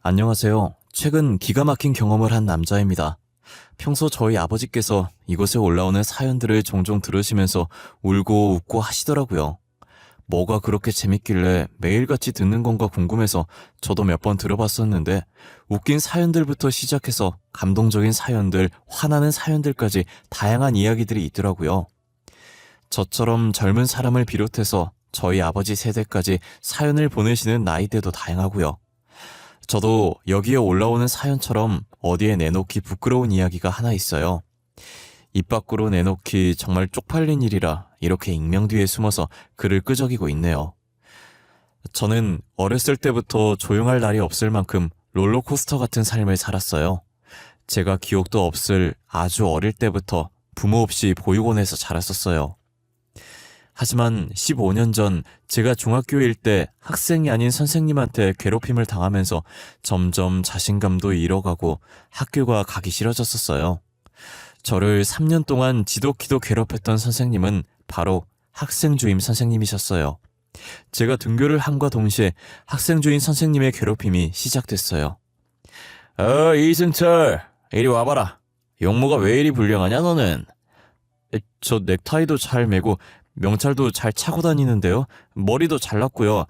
안녕하세요. 최근 기가 막힌 경험을 한 남자입니다. 평소 저희 아버지께서 이곳에 올라오는 사연들을 종종 들으시면서 울고 웃고 하시더라고요. 뭐가 그렇게 재밌길래 매일같이 듣는 건가 궁금해서 저도 몇 번 들어봤었는데 웃긴 사연들부터 시작해서 감동적인 사연들, 화나는 사연들까지 다양한 이야기들이 있더라고요. 저처럼 젊은 사람을 비롯해서 저희 아버지 세대까지 사연을 보내시는 나이대도 다양하고요. 저도 여기에 올라오는 사연처럼 어디에 내놓기 부끄러운 이야기가 하나 있어요. 입 밖으로 내놓기 정말 쪽팔린 일이라 이렇게 익명 뒤에 숨어서 글을 끄적이고 있네요. 저는 어렸을 때부터 조용할 날이 없을 만큼 롤러코스터 같은 삶을 살았어요. 제가 기억도 없을 아주 어릴 때부터 부모 없이 보육원에서 자랐었어요. 하지만 15년 전 제가 중학교일 때 학생이 아닌 선생님한테 괴롭힘을 당하면서 점점 자신감도 잃어가고 학교가 가기 싫어졌었어요. 저를 3년 동안 지독히도 괴롭혔던 선생님은 바로 학생주임 선생님이셨어요. 제가 등교를 함과 동시에 학생주임 선생님의 괴롭힘이 시작됐어요. 이승철, 이리 와봐라. 용모가 왜 이리 불량하냐 너는? 저 넥타이도 잘 매고 명찰도 잘 차고 다니는데요. 머리도 잘났고요.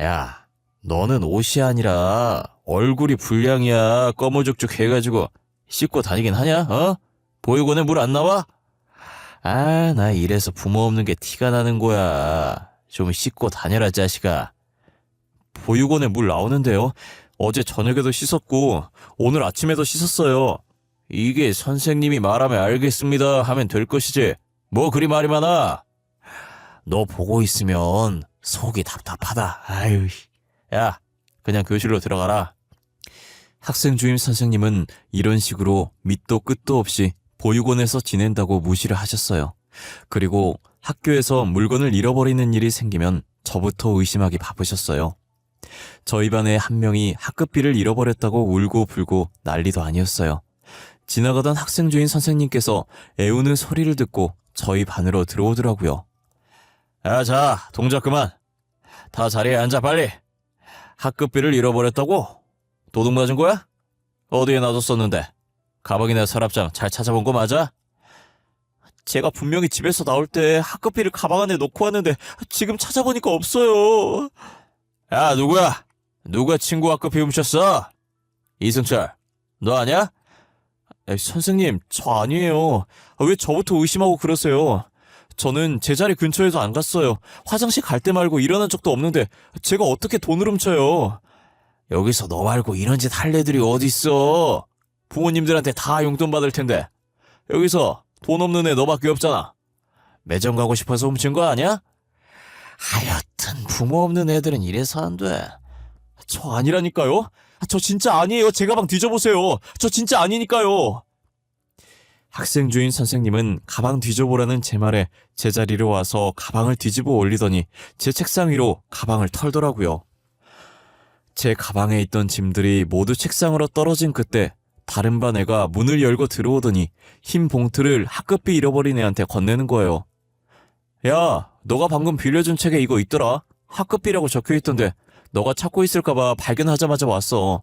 야, 너는 옷이 아니라 얼굴이 불량이야. 꺼무죽죽 해가지고 씻고 다니긴 하냐? 보육원에 물 안 나와? 나 이래서 부모 없는 게 티가 나는 거야. 좀 씻고 다녀라 자식아. 보육원에 물 나오는데요. 어제 저녁에도 씻었고 오늘 아침에도 씻었어요. 이게 선생님이 말하면 알겠습니다 하면 될 것이지. 뭐 그리 말이 많아. 너 보고 있으면 속이 답답하다. 아유, 야, 그냥 교실로 들어가라. 학생 주임 선생님은 이런 식으로 밑도 끝도 없이 보육원에서 지낸다고 무시를 하셨어요. 그리고 학교에서 물건을 잃어버리는 일이 생기면 저부터 의심하기 바쁘셨어요. 저희 반에 한 명이 학급비를 잃어버렸다고 울고 불고 난리도 아니었어요. 지나가던 학생 주임 선생님께서 애우는 소리를 듣고 저희 반으로 들어오더라고요. 자, 동작 그만. 다 자리에 앉아 빨리. 학급비를 잃어버렸다고? 도둑 맞은 거야? 어디에 놔뒀었는데? 가방이나 서랍장 잘 찾아본 거 맞아? 제가 분명히 집에서 나올 때 학급비를 가방 안에 넣고 왔는데 지금 찾아보니까 없어요. 야, 누구야? 누가 친구 학급비 훔쳤어? 이승철, 너 아냐? 선생님, 저 아니에요. 왜 저부터 의심하고 그러세요? 저는 제 자리 근처에도 안 갔어요. 화장실 갈 때 말고 일어난 적도 없는데 제가 어떻게 돈을 훔쳐요? 여기서 너 말고 이런 짓 할 애들이 어딨어? 부모님들한테 다 용돈 받을 텐데 여기서 돈 없는 애 너밖에 없잖아. 매점 가고 싶어서 훔친 거 아니야? 하여튼 부모 없는 애들은 이래서 안 돼. 저 아니라니까요? 저 진짜 아니에요. 제 가방 뒤져보세요. 저 진짜 아니니까요. 학생 주임 선생님은 가방 뒤져보라는 제 말에 제자리로 와서 가방을 뒤집어 올리더니 제 책상 위로 가방을 털더라고요. 제 가방에 있던 짐들이 모두 책상으로 떨어진 그때 다른 반 애가 문을 열고 들어오더니 흰 봉투를 학급비 잃어버린 애한테 건네는 거예요. 야, 너가 방금 빌려준 책에 이거 있더라. 학급비라고 적혀있던데 너가 찾고 있을까봐 발견하자마자 왔어.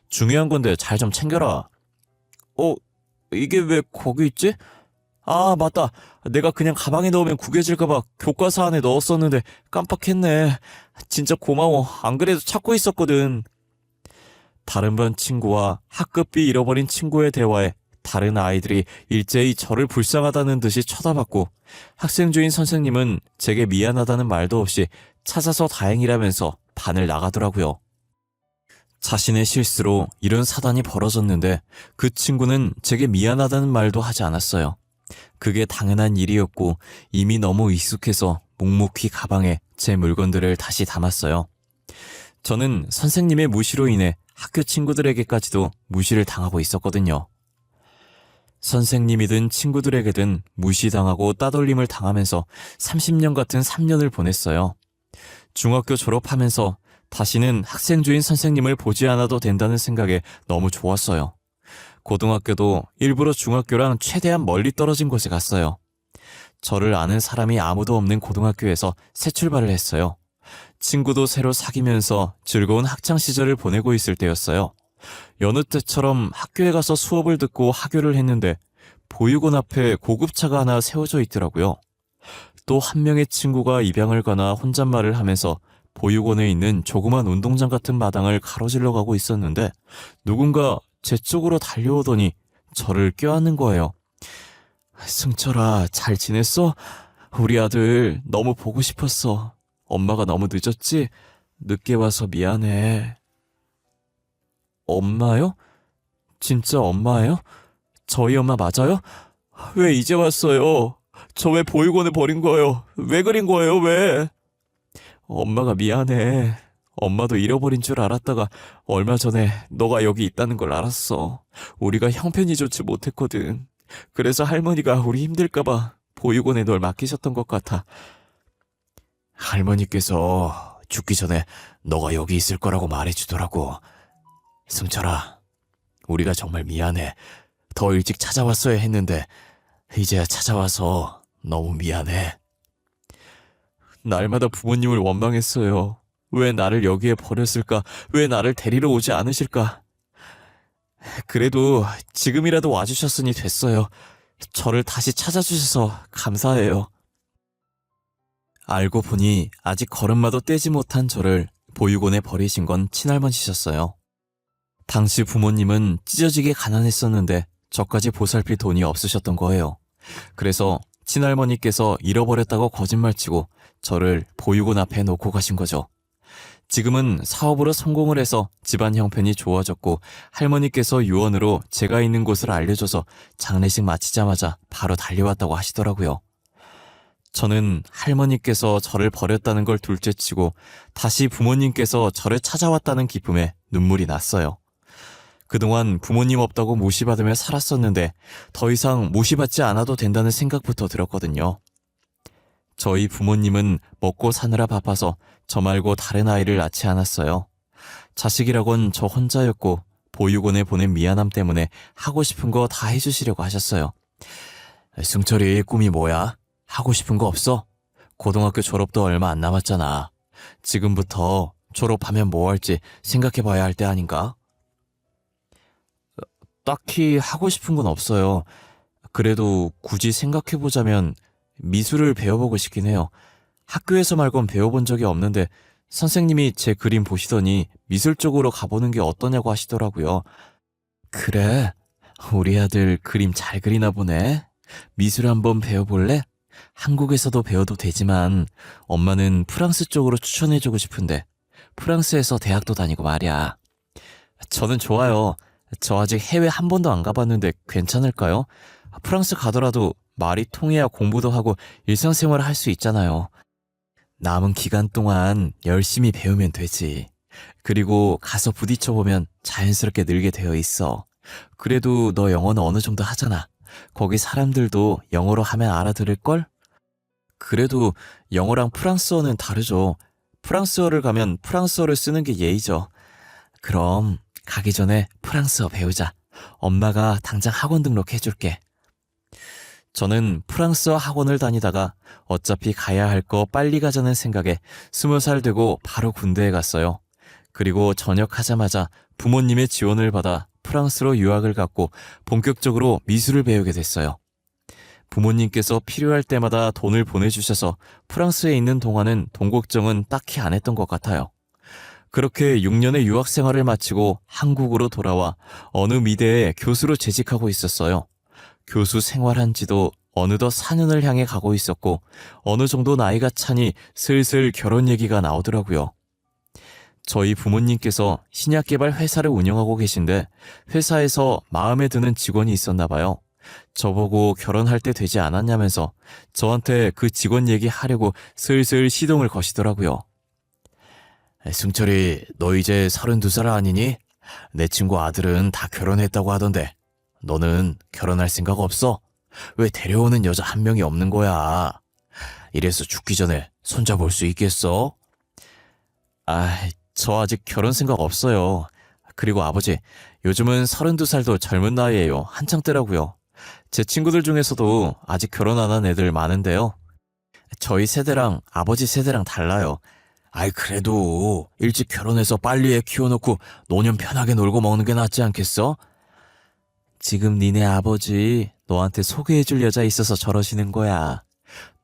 중요한 건데 잘 좀 챙겨라. 이게 왜 거기 있지? 아, 맞다. 내가 그냥 가방에 넣으면 구겨질까봐 교과서 안에 넣었었는데 깜빡했네. 진짜 고마워. 안 그래도 찾고 있었거든. 다른 반 친구와 학급비 잃어버린 친구의 대화에 다른 아이들이 일제히 저를 불쌍하다는 듯이 쳐다봤고 학생 주임 선생님은 제게 미안하다는 말도 없이 찾아서 다행이라면서 반을 나가더라고요. 자신의 실수로 이런 사단이 벌어졌는데 그 친구는 제게 미안하다는 말도 하지 않았어요. 그게 당연한 일이었고 이미 너무 익숙해서 묵묵히 가방에 제 물건들을 다시 담았어요. 저는 선생님의 무시로 인해 학교 친구들에게까지도 무시를 당하고 있었거든요. 선생님이든 친구들에게든 무시당하고 따돌림을 당하면서 30년 같은 3년을 보냈어요. 중학교 졸업하면서 다시는 학생 주임 선생님을 보지 않아도 된다는 생각에 너무 좋았어요. 고등학교도 일부러 중학교랑 최대한 멀리 떨어진 곳에 갔어요. 저를 아는 사람이 아무도 없는 고등학교에서 새 출발을 했어요. 친구도 새로 사귀면서 즐거운 학창 시절을 보내고 있을 때였어요. 여느 때처럼 학교에 가서 수업을 듣고 하교를 했는데 보육원 앞에 고급차가 하나 세워져 있더라고요. 또 한 명의 친구가 입양을 가나 혼잣말을 하면서 보육원에 있는 조그만 운동장 같은 마당을 가로질러 가고 있었는데 누군가 제 쪽으로 달려오더니 저를 껴안는 거예요. 승철아, 잘 지냈어? 우리 아들 너무 보고 싶었어. 엄마가 너무 늦었지? 늦게 와서 미안해. 엄마요? 진짜 엄마예요? 저희 엄마 맞아요? 왜 이제 왔어요? 저 왜 보육원에 버린 거예요? 왜 그린 거예요, 왜? 엄마가 미안해. 엄마도 잃어버린 줄 알았다가 얼마 전에 너가 여기 있다는 걸 알았어. 우리가 형편이 좋지 못했거든. 그래서 할머니가 우리 힘들까봐 보육원에 널 맡기셨던 것 같아. 할머니께서 죽기 전에 너가 여기 있을 거라고 말해주더라고. 승철아, 우리가 정말 미안해. 더 일찍 찾아왔어야 했는데 이제야 찾아와서 너무 미안해. 날마다 부모님을 원망했어요. 왜 나를 여기에 버렸을까? 왜 나를 데리러 오지 않으실까? 그래도 지금이라도 와주셨으니 됐어요. 저를 다시 찾아주셔서 감사해요. 알고 보니 아직 걸음마도 떼지 못한 저를 보육원에 버리신 건 친할머니셨어요. 당시 부모님은 찢어지게 가난했었는데 저까지 보살필 돈이 없으셨던 거예요. 그래서 친할머니께서 잃어버렸다고 거짓말치고 저를 보육원 앞에 놓고 가신 거죠. 지금은 사업으로 성공을 해서 집안 형편이 좋아졌고 할머니께서 유언으로 제가 있는 곳을 알려줘서 장례식 마치자마자 바로 달려왔다고 하시더라고요. 저는 할머니께서 저를 버렸다는 걸 둘째치고 다시 부모님께서 저를 찾아왔다는 기쁨에 눈물이 났어요. 그동안 부모님 없다고 무시받으며 살았었는데 더 이상 무시받지 않아도 된다는 생각부터 들었거든요. 저희 부모님은 먹고 사느라 바빠서 저 말고 다른 아이를 낳지 않았어요. 자식이라곤 저 혼자였고 보육원에 보낸 미안함 때문에 하고 싶은 거 다 해주시려고 하셨어요. 승철이 꿈이 뭐야? 하고 싶은 거 없어? 고등학교 졸업도 얼마 안 남았잖아. 지금부터 졸업하면 뭐 할지 생각해봐야 할 때 아닌가? 딱히 하고 싶은 건 없어요. 그래도 굳이 생각해보자면 미술을 배워보고 싶긴 해요. 학교에서 말곤 배워본 적이 없는데 선생님이 제 그림 보시더니 미술 쪽으로 가보는 게 어떠냐고 하시더라고요. 그래? 우리 아들 그림 잘 그리나 보네. 미술 한번 배워볼래? 한국에서도 배워도 되지만 엄마는 프랑스 쪽으로 추천해주고 싶은데 프랑스에서 대학도 다니고 말이야. 저는 좋아요. 저 아직 해외 한 번도 안 가봤는데 괜찮을까요? 프랑스 가더라도 말이 통해야 공부도 하고 일상생활을 할 수 있잖아요. 남은 기간 동안 열심히 배우면 되지. 그리고 가서 부딪혀보면 자연스럽게 늘게 되어 있어. 그래도 너 영어는 어느 정도 하잖아. 거기 사람들도 영어로 하면 알아들을걸? 그래도 영어랑 프랑스어는 다르죠. 프랑스어를 가면 프랑스어를 쓰는 게 예의죠. 그럼 가기 전에 프랑스어 배우자. 엄마가 당장 학원 등록해줄게. 저는 프랑스어 학원을 다니다가 어차피 가야 할 거 빨리 가자는 생각에 20살 되고 바로 군대에 갔어요. 그리고 전역하자마자 부모님의 지원을 받아 프랑스로 유학을 갔고 본격적으로 미술을 배우게 됐어요. 부모님께서 필요할 때마다 돈을 보내주셔서 프랑스에 있는 동안은 돈 걱정은 딱히 안 했던 것 같아요. 그렇게 6년의 유학 생활을 마치고 한국으로 돌아와 어느 미대에 교수로 재직하고 있었어요. 교수 생활한 지도 어느덧 4년을 향해 가고 있었고 어느 정도 나이가 차니 슬슬 결혼 얘기가 나오더라고요. 저희 부모님께서 신약개발 회사를 운영하고 계신데 회사에서 마음에 드는 직원이 있었나 봐요. 저보고 결혼할 때 되지 않았냐면서 저한테 그 직원 얘기하려고 슬슬 시동을 거시더라고요. 승철이, 너 이제 32살 아니니? 내 친구 아들은 다 결혼했다고 하던데 너는 결혼할 생각 없어? 왜 데려오는 여자 한 명이 없는 거야? 이래서 죽기 전에 손잡을 수 있겠어? 저 아직 결혼 생각 없어요. 그리고 아버지, 요즘은 32살도 젊은 나이에요. 한창 때라고요. 제 친구들 중에서도 아직 결혼 안 한 애들 많은데요. 저희 세대랑 아버지 세대랑 달라요. 아이, 그래도 일찍 결혼해서 빨리 애 키워놓고 노년 편하게 놀고 먹는 게 낫지 않겠어? 지금 니네 아버지 너한테 소개해줄 여자 있어서 저러시는 거야.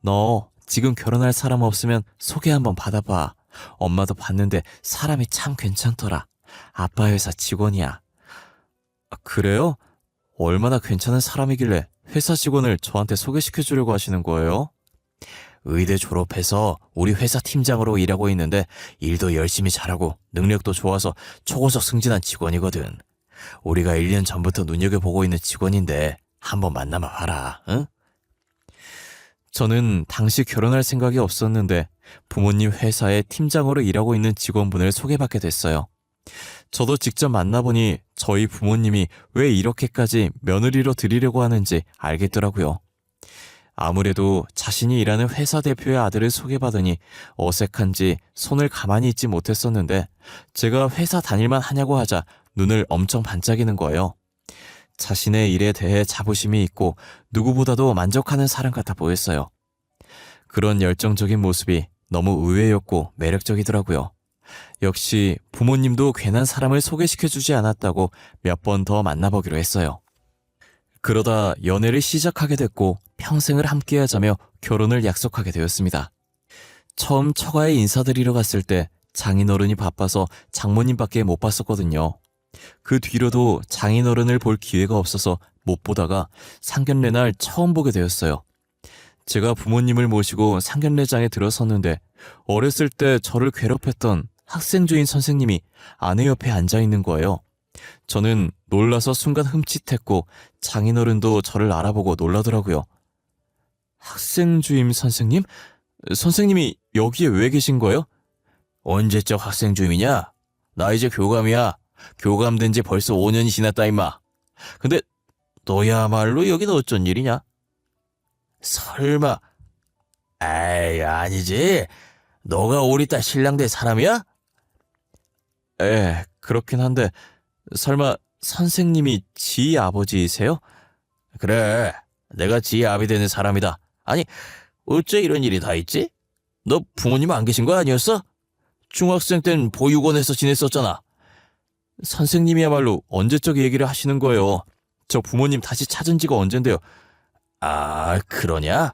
너 지금 결혼할 사람 없으면 소개 한번 받아봐. 엄마도 봤는데 사람이 참 괜찮더라. 아빠 회사 직원이야. 아, 그래요? 얼마나 괜찮은 사람이길래 회사 직원을 저한테 소개시켜주려고 하시는 거예요? 의대 졸업해서 우리 회사 팀장으로 일하고 있는데 일도 열심히 잘하고 능력도 좋아서 초고속 승진한 직원이거든. 우리가 1년 전부터 눈여겨보고 있는 직원인데 한번 만나봐 봐라, 응? 저는 당시 결혼할 생각이 없었는데 부모님 회사에 팀장으로 일하고 있는 직원분을 소개받게 됐어요. 저도 직접 만나보니 저희 부모님이 왜 이렇게까지 며느리로 들이려고 하는지 알겠더라고요. 아무래도 자신이 일하는 회사 대표의 아들을 소개받으니 어색한지 손을 가만히 있지 못했었는데 제가 회사 다닐만 하냐고 하자 눈을 엄청 반짝이는 거예요. 자신의 일에 대해 자부심이 있고 누구보다도 만족하는 사람 같아 보였어요. 그런 열정적인 모습이 너무 의외였고 매력적이더라고요. 역시 부모님도 괜한 사람을 소개시켜주지 않았다고 몇 번 더 만나보기로 했어요. 그러다 연애를 시작하게 됐고 평생을 함께하자며 결혼을 약속하게 되었습니다. 처음 처가에 인사드리러 갔을 때 장인어른이 바빠서 장모님밖에 못 봤었거든요. 그 뒤로도 장인어른을 볼 기회가 없어서 못 보다가 상견례 날 처음 보게 되었어요. 제가 부모님을 모시고 상견례장에 들어섰는데 어렸을 때 저를 괴롭혔던 학생주임 선생님이 아내 옆에 앉아있는 거예요. 저는 놀라서 순간 흠칫했고 장인어른도 저를 알아보고 놀라더라고요. 학생주임 선생님? 선생님이 여기에 왜 계신 거예요? 언제적 학생주임이냐? 나 이제 교감이야. 교감된 지 벌써 5년이 지났다 임마. 근데 너야말로 여긴 어쩐 일이냐? 설마. 에이, 아니지. 너가 우리 딸 신랑 될 사람이야? 그렇긴 한데 설마 선생님이 지 아버지이세요? 그래, 내가 지 아비 되는 사람이다. 아니, 어째 이런 일이 다 있지? 너 부모님 안 계신 거 아니었어? 중학생 땐 보육원에서 지냈었잖아. 선생님이야말로 언제적 얘기를 하시는 거예요. 저 부모님 다시 찾은 지가 언젠데요. 아, 그러냐?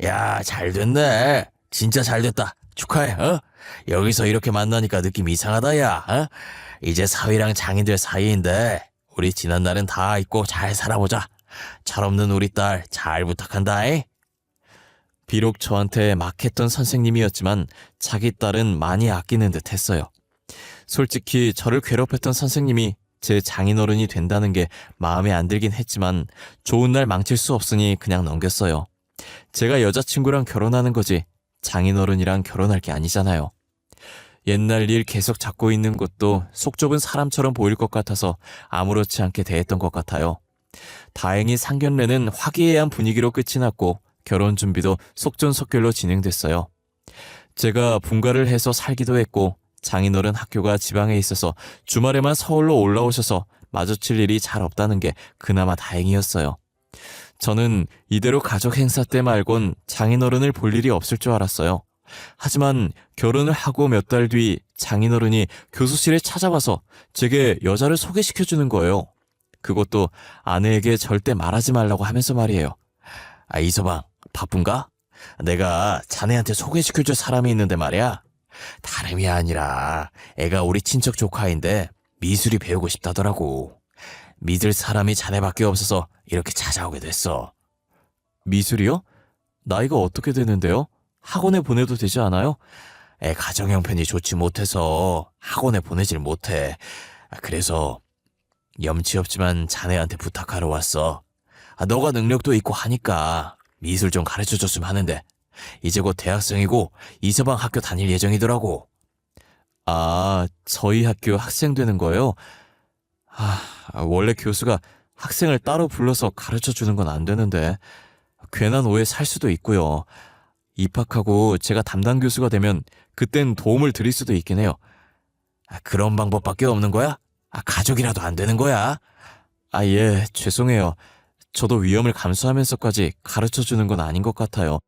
야, 잘 됐네. 진짜 잘 됐다. 축하해, 어? 여기서 이렇게 만나니까 느낌 이상하다, 야, 어? 이제 사위랑 장인들 사이인데 우리 지난 날은 다 잊고 잘 살아보자. 철없는 우리 딸 잘 부탁한다잉. 비록 저한테 막했던 선생님이었지만 자기 딸은 많이 아끼는 듯 했어요. 솔직히 저를 괴롭혔던 선생님이 제 장인어른이 된다는 게 마음에 안 들긴 했지만 좋은 날 망칠 수 없으니 그냥 넘겼어요. 제가 여자친구랑 결혼하는 거지 장인어른이랑 결혼할 게 아니잖아요. 옛날 일 계속 잡고 있는 것도 속 좁은 사람처럼 보일 것 같아서 아무렇지 않게 대했던 것 같아요. 다행히 상견례는 화기애애한 분위기로 끝이 났고 결혼 준비도 속전속결로 진행됐어요. 제가 분가를 해서 살기도 했고 장인어른 학교가 지방에 있어서 주말에만 서울로 올라오셔서 마주칠 일이 잘 없다는 게 그나마 다행이었어요. 저는 이대로 가족 행사 때 말곤 장인어른을 볼 일이 없을 줄 알았어요. 하지만 결혼을 하고 몇 달 뒤 장인어른이 교수실에 찾아와서 제게 여자를 소개시켜주는 거예요. 그것도 아내에게 절대 말하지 말라고 하면서 말이에요. 아, 이서방, 바쁜가? 내가 자네한테 소개시켜줄 사람이 있는데 말이야. 다름이 아니라 애가 우리 친척 조카인데 미술이 배우고 싶다더라고. 믿을 사람이 자네밖에 없어서 이렇게 찾아오게 됐어. 미술이요? 나이가 어떻게 되는데요? 학원에 보내도 되지 않아요? 애 가정 형편이 좋지 못해서 학원에 보내질 못해. 그래서 염치 없지만 자네한테 부탁하러 왔어. 너가 능력도 있고 하니까 미술 좀 가르쳐줬으면 하는데 이제 곧 대학생이고 이서방 학교 다닐 예정이더라고. 아, 저희 학교 학생 되는 거예요? 원래 교수가 학생을 따로 불러서 가르쳐주는 건 안 되는데 괜한 오해 살 수도 있고요. 입학하고 제가 담당 교수가 되면 그땐 도움을 드릴 수도 있긴 해요. 그런 방법밖에 없는 거야? 가족이라도 안 되는 거야? 예, 죄송해요. 저도 위험을 감수하면서까지 가르쳐주는 건 아닌 것 같아요.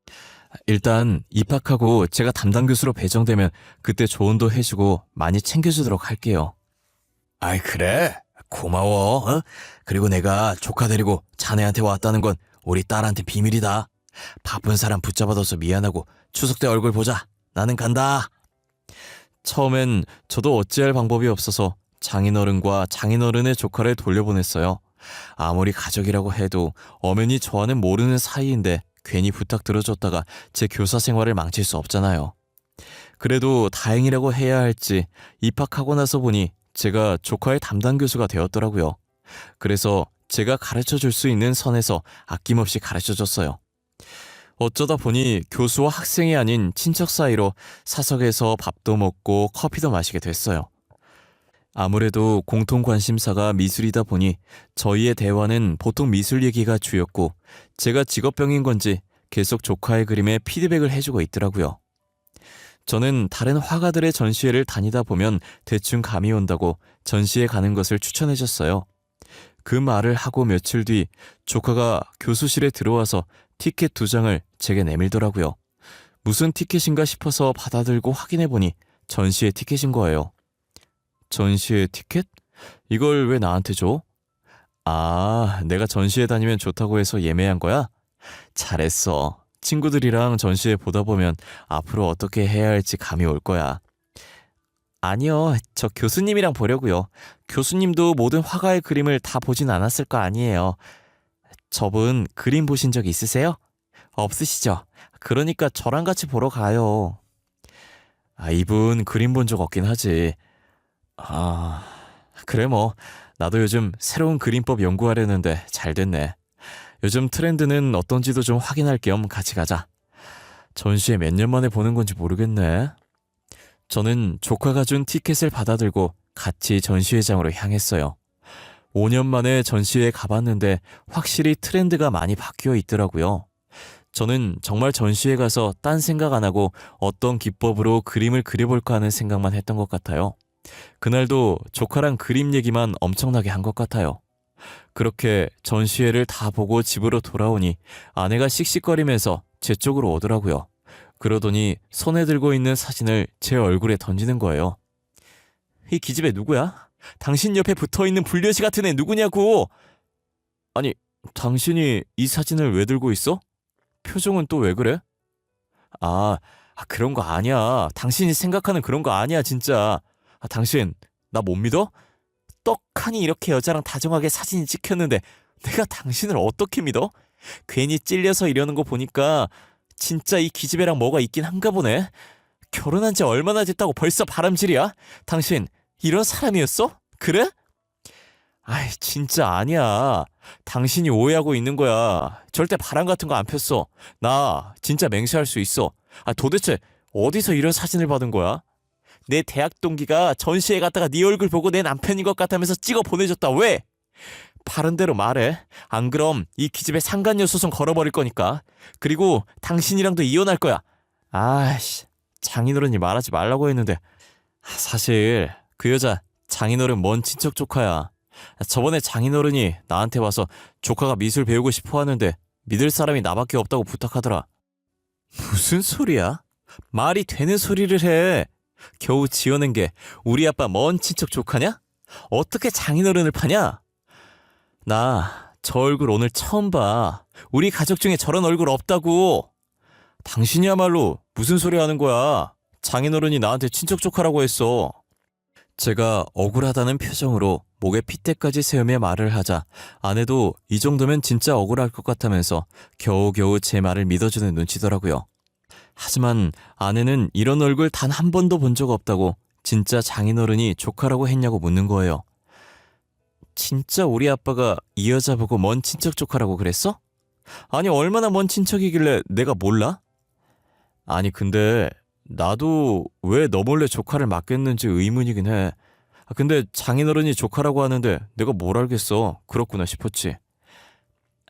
일단 입학하고 제가 담당 교수로 배정되면 그때 조언도 해주고 많이 챙겨주도록 할게요. 아이, 그래? 고마워. 어? 그리고 내가 조카 데리고 자네한테 왔다는 건 우리 딸한테 비밀이다. 바쁜 사람 붙잡아둬서 미안하고 추석 때 얼굴 보자. 나는 간다. 처음엔 저도 어찌할 방법이 없어서 장인어른과 장인어른의 조카를 돌려보냈어요. 아무리 가족이라고 해도 엄연히 저와는 모르는 사이인데 괜히 부탁 들어줬다가 제 교사 생활을 망칠 수 없잖아요. 그래도 다행이라고 해야 할지 입학하고 나서 보니 제가 조카의 담당 교수가 되었더라고요. 그래서 제가 가르쳐줄 수 있는 선에서 아낌없이 가르쳐줬어요. 어쩌다 보니 교수와 학생이 아닌 친척 사이로 사석에서 밥도 먹고 커피도 마시게 됐어요. 아무래도 공통 관심사가 미술이다 보니 저희의 대화는 보통 미술 얘기가 주였고 제가 직업병인 건지 계속 조카의 그림에 피드백을 해주고 있더라고요. 저는 다른 화가들의 전시회를 다니다 보면 대충 감이 온다고 전시회 가는 것을 추천해줬어요. 그 말을 하고 며칠 뒤 조카가 교수실에 들어와서 티켓 2장을 제게 내밀더라고요. 무슨 티켓인가 싶어서 받아들고 확인해보니 전시회 티켓인 거예요. 전시회 티켓? 이걸 왜 나한테 줘? 아, 내가 전시회 다니면 좋다고 해서 예매한 거야? 잘했어. 친구들이랑 전시회 보다 보면 앞으로 어떻게 해야 할지 감이 올 거야. 아니요, 저 교수님이랑 보려고요. 교수님도 모든 화가의 그림을 다 보진 않았을 거 아니에요. 저분 그림 보신 적 있으세요? 없으시죠? 그러니까 저랑 같이 보러 가요. 아, 이분 그림 본 적 없긴 하지. 아, 그래 뭐. 나도 요즘 새로운 그림법 연구하려는데 잘 됐네. 요즘 트렌드는 어떤지도 좀 확인할 겸 같이 가자. 전시회 몇 년 만에 보는 건지 모르겠네. 저는 조카가 준 티켓을 받아들고 같이 전시회장으로 향했어요. 5년 만에 전시회에 가봤는데 확실히 트렌드가 많이 바뀌어 있더라고요. 저는 정말 전시회 가서 딴 생각 안 하고 어떤 기법으로 그림을 그려볼까 하는 생각만 했던 것 같아요. 그날도 조카랑 그림 얘기만 엄청나게 한 것 같아요. 그렇게 전시회를 다 보고 집으로 돌아오니 아내가 씩씩거리면서 제 쪽으로 오더라고요. 그러더니 손에 들고 있는 사진을 제 얼굴에 던지는 거예요. 이 기집애 누구야? 당신 옆에 붙어있는 불려시 같은 애 누구냐고! 아니, 당신이 이 사진을 왜 들고 있어? 표정은 또 왜 그래? 그런 거 아니야. 당신이 생각하는 그런 거 아니야, 진짜. 당신, 나 못 믿어? 떡하니 이렇게 여자랑 다정하게 사진이 찍혔는데 내가 당신을 어떻게 믿어? 괜히 찔려서 이러는 거 보니까 진짜 이 기집애랑 뭐가 있긴 한가 보네. 결혼한 지 얼마나 됐다고 벌써 바람질이야? 당신 이런 사람이었어? 그래? 아이, 진짜 아니야. 당신이 오해하고 있는 거야. 절대 바람 같은 거 안 폈어. 나 진짜 맹세할 수 있어. 도대체 어디서 이런 사진을 받은 거야? 내 대학 동기가 전시회 갔다가 네 얼굴 보고 내 남편인 것 같다면서 찍어 보내줬다. 왜? 바른 대로 말해. 안 그럼 이 기집애 상간녀 소송 걸어버릴 거니까. 그리고 당신이랑도 이혼할 거야. 아이씨, 장인어른이 말하지 말라고 했는데. 사실 그 여자 장인어른 먼 친척 조카야. 저번에 장인어른이 나한테 와서 조카가 미술 배우고 싶어 하는데 믿을 사람이 나밖에 없다고 부탁하더라. 무슨 소리야? 말이 되는 소리를 해. 겨우 지어낸 게 우리 아빠 먼 친척 조카냐? 어떻게 장인어른을 파냐? 나 저 얼굴 오늘 처음 봐. 우리 가족 중에 저런 얼굴 없다고. 당신이야말로 무슨 소리 하는 거야? 장인어른이 나한테 친척 조카라고 했어. 제가 억울하다는 표정으로 목에 핏대까지 세우며 말을 하자 아내도 이 정도면 진짜 억울할 것 같다면서 겨우겨우 제 말을 믿어주는 눈치더라고요. 하지만 아내는 이런 얼굴 단 한 번도 본 적 없다고 진짜 장인어른이 조카라고 했냐고 묻는 거예요. 진짜 우리 아빠가 이 여자 보고 먼 친척 조카라고 그랬어? 아니, 얼마나 먼 친척이길래 내가 몰라? 아니, 근데 나도 왜 너 몰래 조카를 맡겼는지 의문이긴 해. 근데 장인어른이 조카라고 하는데 내가 뭘 알겠어. 그렇구나 싶었지.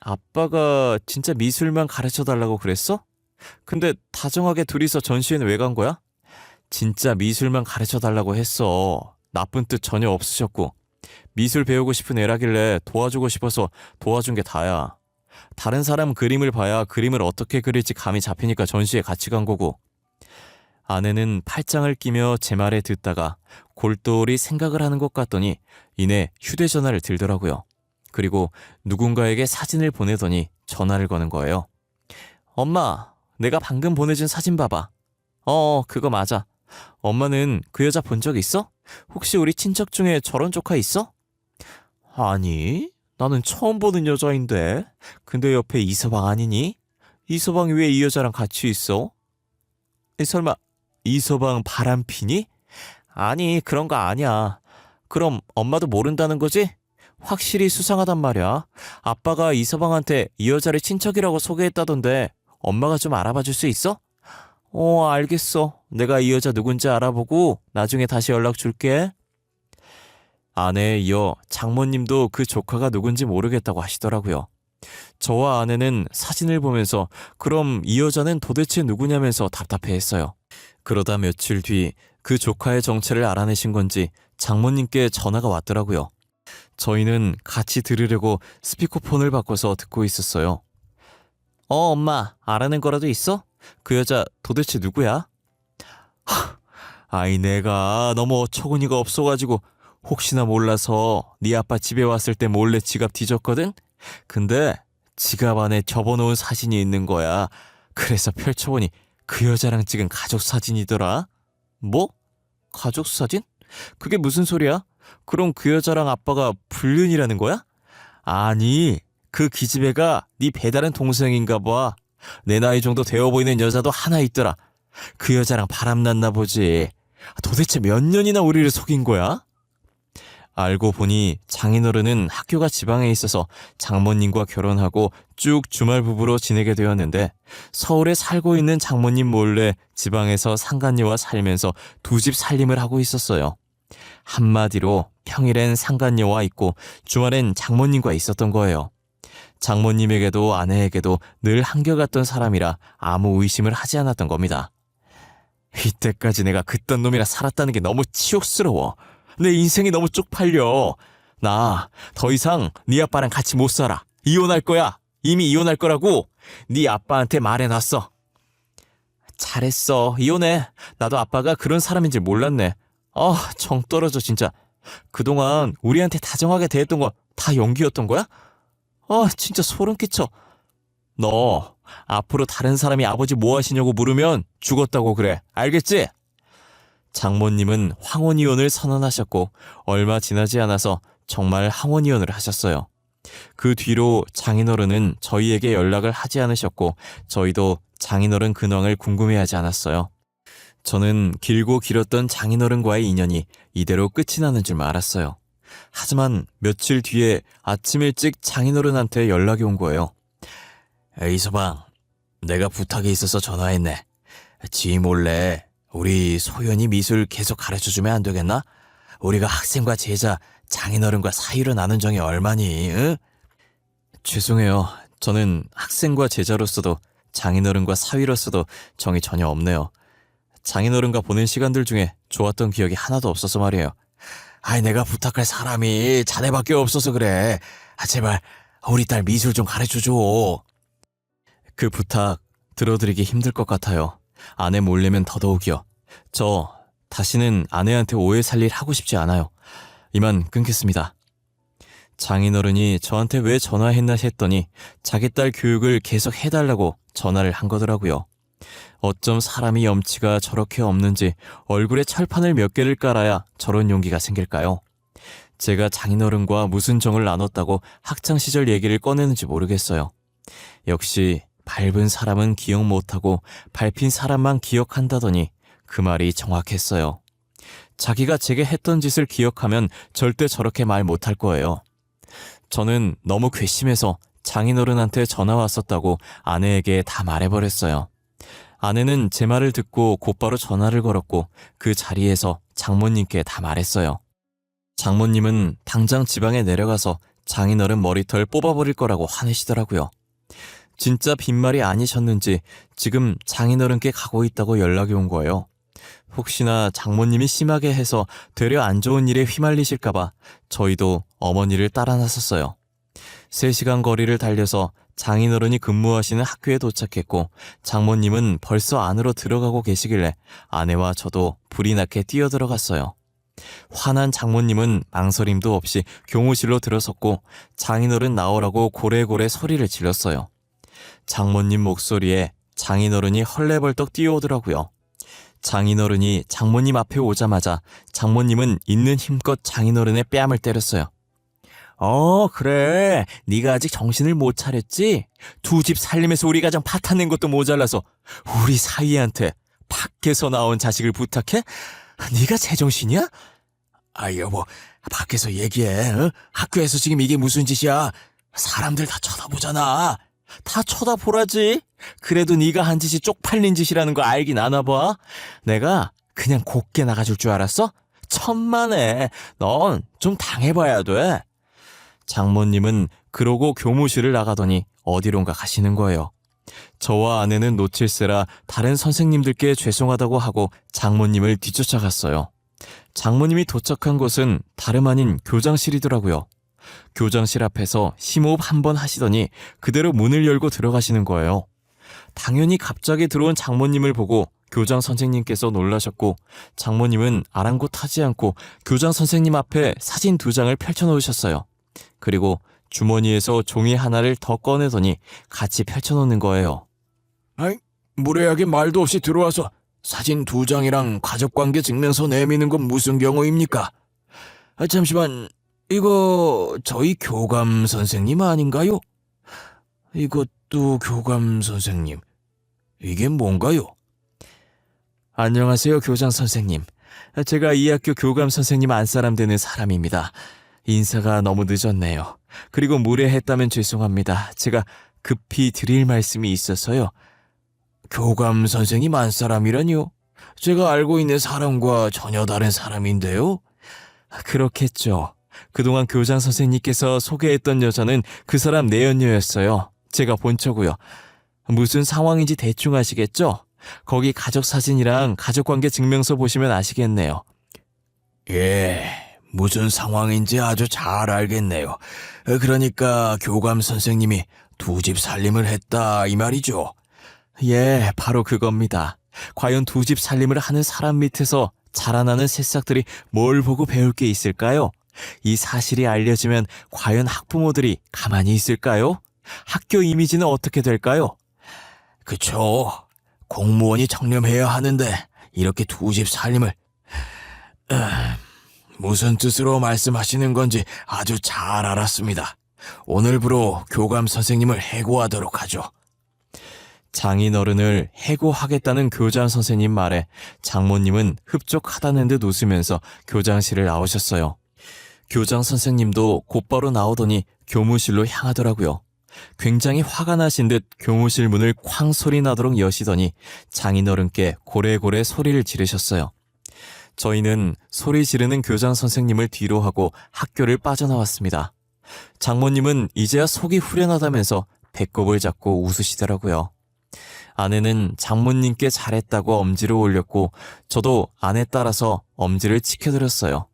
아빠가 진짜 미술만 가르쳐달라고 그랬어? 근데 다정하게 둘이서 전시회는 왜 간 거야? 진짜 미술만 가르쳐달라고 했어. 나쁜 뜻 전혀 없으셨고 미술 배우고 싶은 애라길래 도와주고 싶어서 도와준 게 다야. 다른 사람 그림을 봐야 그림을 어떻게 그릴지 감이 잡히니까 전시에 같이 간 거고. 아내는 팔짱을 끼며 제 말에 듣다가 골똘히 생각을 하는 것 같더니 이내 휴대전화를 들더라고요. 그리고 누군가에게 사진을 보내더니 전화를 거는 거예요. 엄마, 내가 방금 보내준 사진 봐봐. 그거 맞아. 엄마는 그 여자 본 적 있어? 혹시 우리 친척 중에 저런 조카 있어? 아니, 나는 처음 보는 여자인데. 근데 옆에 이서방 아니니? 이서방이 왜 이 여자랑 같이 있어? 설마 이서방 바람피니? 아니, 그런 거 아니야. 그럼 엄마도 모른다는 거지? 확실히 수상하단 말이야. 아빠가 이서방한테 이 여자를 친척이라고 소개했다던데 엄마가 좀 알아봐 줄 수 있어? 알겠어. 내가 이 여자 누군지 알아보고 나중에 다시 연락 줄게. 아내에 이어 장모님도 그 조카가 누군지 모르겠다고 하시더라고요. 저와 아내는 사진을 보면서 그럼 이 여자는 도대체 누구냐면서 답답해했어요. 그러다 며칠 뒤 그 조카의 정체를 알아내신 건지 장모님께 전화가 왔더라고요. 저희는 같이 들으려고 스피커폰을 바꿔서 듣고 있었어요. 엄마, 알아낸 거라도 있어? 그 여자 도대체 누구야? 아이, 내가 너무 어처구니가 없어가지고 혹시나 몰라서 네 아빠 집에 왔을 때 몰래 지갑 뒤졌거든? 근데 지갑 안에 접어놓은 사진이 있는 거야. 그래서 펼쳐보니 그 여자랑 찍은 가족 사진이더라. 뭐? 가족 사진? 그게 무슨 소리야? 그럼 그 여자랑 아빠가 불륜이라는 거야? 아니, 그 기집애가 네 배다른 동생인가 봐. 내 나이 정도 되어 보이는 여자도 하나 있더라. 그 여자랑 바람났나 보지. 도대체 몇 년이나 우리를 속인 거야? 알고 보니 장인어른은 학교가 지방에 있어서 장모님과 결혼하고 쭉 주말 부부로 지내게 되었는데 서울에 살고 있는 장모님 몰래 지방에서 상간녀와 살면서 두 집 살림을 하고 있었어요. 한마디로 평일엔 상간녀와 있고 주말엔 장모님과 있었던 거예요. 장모님에게도 아내에게도 늘 한결같던 사람이라 아무 의심을 하지 않았던 겁니다. 이때까지 내가 그딴 놈이라 살았다는 게 너무 치욕스러워. 내 인생이 너무 쪽팔려. 나 더 이상 네 아빠랑 같이 못 살아. 이혼할 거야. 이미 이혼할 거라고 네 아빠한테 말해놨어. 잘했어. 이혼해. 나도 아빠가 그런 사람인 줄 몰랐네. 정 떨어져 진짜. 그동안 우리한테 다정하게 대했던 거 다 연기였던 거야? 진짜 소름 끼쳐. 너 앞으로 다른 사람이 아버지 뭐 하시냐고 물으면 죽었다고 그래. 알겠지? 장모님은 황혼이혼을 선언하셨고 얼마 지나지 않아서 정말 황혼이혼을 하셨어요. 그 뒤로 장인어른은 저희에게 연락을 하지 않으셨고 저희도 장인어른 근황을 궁금해하지 않았어요. 저는 길고 길었던 장인어른과의 인연이 이대로 끝이 나는 줄 알았어요. 하지만 며칠 뒤에 아침 일찍 장인어른한테 연락이 온 거예요. 이서방, 내가 부탁이 있어서 전화했네. 지 몰래 우리 소연이 미술 계속 가르쳐주면 안 되겠나? 우리가 학생과 제자, 장인어른과 사이로 나눈 정이 얼마니? 응? 죄송해요. 저는 학생과 제자로서도 장인어른과 사위로서도 정이 전혀 없네요. 장인어른과 보낸 시간들 중에 좋았던 기억이 하나도 없어서 말이에요. 내가 부탁할 사람이 자네밖에 없어서 그래. 제발 우리 딸 미술 좀 가르쳐줘. 그 부탁 들어드리기 힘들 것 같아요. 아내 몰래면 더더욱이요. 저 다시는 아내한테 오해 살 일 하고 싶지 않아요. 이만 끊겠습니다. 장인어른이 저한테 왜 전화했나 했더니 자기 딸 교육을 계속 해달라고 전화를 한 거더라고요. 어쩜 사람이 염치가 저렇게 없는지 얼굴에 철판을 몇 개를 깔아야 저런 용기가 생길까요? 제가 장인어른과 무슨 정을 나눴다고 학창시절 얘기를 꺼내는지 모르겠어요. 역시 밟은 사람은 기억 못하고 밟힌 사람만 기억한다더니 그 말이 정확했어요. 자기가 제게 했던 짓을 기억하면 절대 저렇게 말 못할 거예요. 저는 너무 괘씸해서 장인어른한테 전화 왔었다고 아내에게 다 말해버렸어요. 아내는 제 말을 듣고 곧바로 전화를 걸었고 그 자리에서 장모님께 다 말했어요. 장모님은 당장 지방에 내려가서 장인어른 머리털 뽑아버릴 거라고 화내시더라고요. 진짜 빈말이 아니셨는지 지금 장인어른께 가고 있다고 연락이 온 거예요. 혹시나 장모님이 심하게 해서 되려 안 좋은 일에 휘말리실까봐 저희도 어머니를 따라 나섰어요. 3시간 거리를 달려서 장인어른이 근무하시는 학교에 도착했고 장모님은 벌써 안으로 들어가고 계시길래 아내와 저도 불이 나게 뛰어들어갔어요. 화난 장모님은 망설임도 없이 교무실로 들어섰고 장인어른 나오라고 고래고래 소리를 질렀어요. 장모님 목소리에 장인어른이 헐레벌떡 뛰어오더라고요. 장인어른이 장모님 앞에 오자마자 장모님은 있는 힘껏 장인어른의 뺨을 때렸어요. 그래. 네가 아직 정신을 못 차렸지? 두 집 살림에서 우리 가정 파탄낸 것도 모자라서 우리 사위한테 밖에서 나온 자식을 부탁해? 네가 제정신이야? 여보, 밖에서 얘기해. 어? 학교에서 지금 이게 무슨 짓이야? 사람들 다 쳐다보잖아. 다 쳐다보라지. 그래도 네가 한 짓이 쪽팔린 짓이라는 거 알긴 아나 봐. 내가 그냥 곱게 나가줄 줄 알았어? 천만에. 넌 좀 당해봐야 돼. 장모님은 그러고 교무실을 나가더니 어디론가 가시는 거예요. 저와 아내는 놓칠세라 다른 선생님들께 죄송하다고 하고 장모님을 뒤쫓아갔어요. 장모님이 도착한 곳은 다름 아닌 교장실이더라고요. 교장실 앞에서 심호흡 한 번 하시더니 그대로 문을 열고 들어가시는 거예요. 당연히 갑자기 들어온 장모님을 보고 교장 선생님께서 놀라셨고 장모님은 아랑곳하지 않고 교장 선생님 앞에 사진 2장을 펼쳐놓으셨어요. 그리고 주머니에서 종이 하나를 더 꺼내더니 같이 펼쳐놓는 거예요. 무례하게 말도 없이 들어와서 사진 2장이랑 가족관계 증명서 내미는 건 무슨 경우입니까? 잠시만, 이거 저희 교감 선생님 아닌가요? 이것도 교감 선생님. 이게 뭔가요? 안녕하세요, 교장 선생님. 제가 이 학교 교감 선생님 안사람 되는 사람입니다. 인사가 너무 늦었네요. 그리고 무례했다면 죄송합니다. 제가 급히 드릴 말씀이 있어서요. 교감 선생님 안사람이라뇨? 제가 알고 있는 사람과 전혀 다른 사람인데요? 그렇겠죠. 그동안 교장 선생님께서 소개했던 여자는 그 사람 내연녀였어요. 제가 본 척고요. 무슨 상황인지 대충 아시겠죠? 거기 가족 사진이랑 가족관계 증명서 보시면 아시겠네요. 무슨 상황인지 아주 잘 알겠네요. 그러니까 교감 선생님이 2집 살림을 했다 이 말이죠? 바로 그겁니다. 과연 2집 살림을 하는 사람 밑에서 자라나는 새싹들이 뭘 보고 배울 게 있을까요? 이 사실이 알려지면 과연 학부모들이 가만히 있을까요? 학교 이미지는 어떻게 될까요? 그쵸. 공무원이 청렴해야 하는데 이렇게 2집 살림을... 무슨 뜻으로 말씀하시는 건지 아주 잘 알았습니다. 오늘부로 교감 선생님을 해고하도록 하죠. 장인어른을 해고하겠다는 교장 선생님 말에 장모님은 흡족하다는 듯 웃으면서 교장실을 나오셨어요. 교장 선생님도 곧바로 나오더니 교무실로 향하더라고요. 굉장히 화가 나신 듯 교무실 문을 쾅 소리 나도록 여시더니 장인어른께 고래고래 소리를 지르셨어요. 저희는 소리 지르는 교장 선생님을 뒤로 하고 학교를 빠져나왔습니다. 장모님은 이제야 속이 후련하다면서 배꼽을 잡고 웃으시더라고요. 아내는 장모님께 잘했다고 엄지를 올렸고 저도 아내 따라서 엄지를 치켜드렸어요.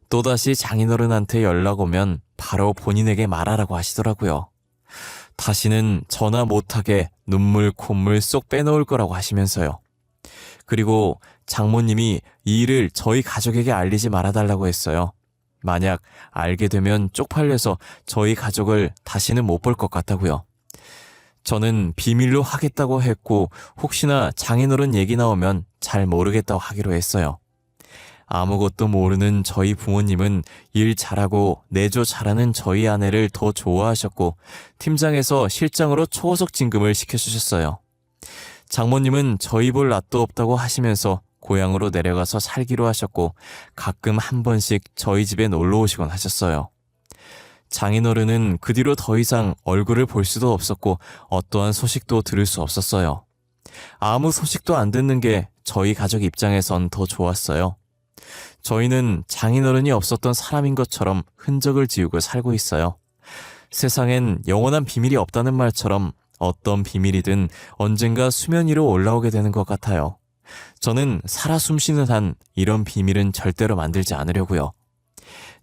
또다시 장인어른한테 연락 오면 바로 본인에게 말하라고 하시더라고요. 다시는 전화 못하게 눈물 콧물 쏙 빼놓을 거라고 하시면서요. 그리고 장모님이 이 일을 저희 가족에게 알리지 말아달라고 했어요. 만약 알게 되면 쪽팔려서 저희 가족을 다시는 못 볼 것 같다고요. 저는 비밀로 하겠다고 했고 혹시나 장인어른 얘기 나오면 잘 모르겠다고 하기로 했어요. 아무것도 모르는 저희 부모님은 일 잘하고 내조 잘하는 저희 아내를 더 좋아하셨고 팀장에서 실장으로 초고속 진급을 시켜주셨어요. 장모님은 저희 볼 낯도 없다고 하시면서 고향으로 내려가서 살기로 하셨고 가끔 한 번씩 저희 집에 놀러 오시곤 하셨어요. 장인어른은 그 뒤로 더 이상 얼굴을 볼 수도 없었고 어떠한 소식도 들을 수 없었어요. 아무 소식도 안 듣는 게 저희 가족 입장에선 더 좋았어요. 저희는 장인어른이 없었던 사람인 것처럼 흔적을 지우고 살고 있어요. 세상엔 영원한 비밀이 없다는 말처럼 어떤 비밀이든 언젠가 수면 위로 올라오게 되는 것 같아요. 저는 살아 숨쉬는 한 이런 비밀은 절대로 만들지 않으려고요.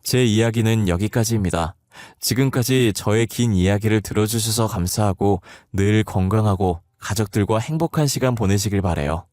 제 이야기는 여기까지입니다. 지금까지 저의 긴 이야기를 들어주셔서 감사하고 늘 건강하고 가족들과 행복한 시간 보내시길 바래요.